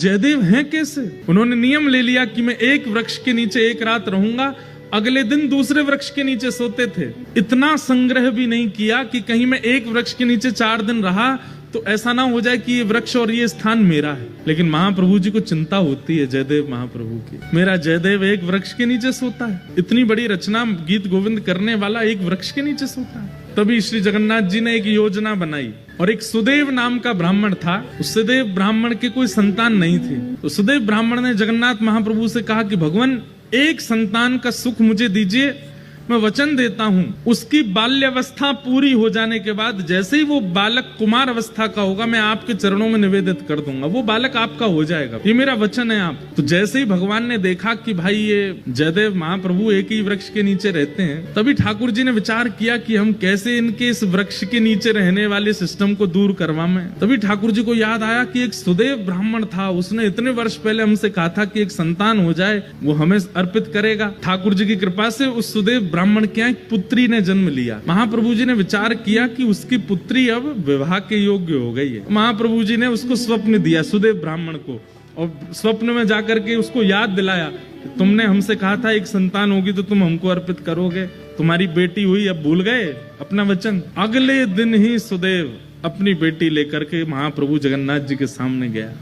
जयदेव हैं कैसे? उन्होंने नियम ले लिया कि मैं एक वृक्ष के नीचे एक रात रहूंगा, अगले दिन दूसरे वृक्ष के नीचे सोते थे। इतना संग्रह भी नहीं किया कि कहीं मैं एक वृक्ष के नीचे 4 दिन रहा तो ऐसा ना हो जाए कि ये वृक्ष और ये स्थान मेरा है। लेकिन महाप्रभु जी को चिंता होती है जयदेव महाप्रभु की, मेरा जयदेव एक वृक्ष के नीचे सोता है। इतनी बड़ी रचना गीत गोविंद करने वाला एक वृक्ष के नीचे सोता है। तभी श्री जगन्नाथ जी ने एक योजना बनाई, और एक सुदेव नाम का ब्राह्मण था। उस सुदेव ब्राह्मण के कोई संतान नहीं थी। तो सुदेव ब्राह्मण ने जगन्नाथ महाप्रभु से कहा कि भगवान, एक संतान का सुख मुझे दीजिए, मैं वचन देता हूँ उसकी बाल्यावस्था पूरी हो जाने के बाद जैसे ही वो बालक कुमार अवस्था का होगा, मैं आपके चरणों में निवेदित कर दूंगा, वो बालक आपका हो जाएगा, ये मेरा वचन है आप। तो जैसे ही भगवान ने देखा कि भाई ये जयदेव महाप्रभु एक ही वृक्ष के नीचे रहते हैं, तभी ठाकुर जी ने विचार किया कि हम कैसे इनके इस वृक्ष के नीचे रहने वाले सिस्टम को दूर करवाएं। तभी ठाकुर जी को याद आया कि एक सुदेव ब्राह्मण था, उसने इतने वर्ष पहले हमसे कहा था कि एक संतान हो जाए, वो हमें अर्पित करेगा। ठाकुर जी की कृपा से उस सुदेव ब्राह्मण के एक पुत्री ने जन्म लिया। महाप्रभु जी ने विचार किया कि उसकी पुत्री अब विवाह के योग्य हो गई है। महाप्रभु जी ने उसको स्वप्न दिया सुदेव ब्राह्मण को, और स्वप्न में जाकर के उसको याद दिलाया, तुमने हमसे कहा था एक संतान होगी तो तुम हमको अर्पित करोगे, तुम्हारी बेटी हुई, अब भूल गए अपना वचन। अगले दिन ही सुदेव अपनी बेटी लेकर के महाप्रभु जगन्नाथ जी के सामने गया।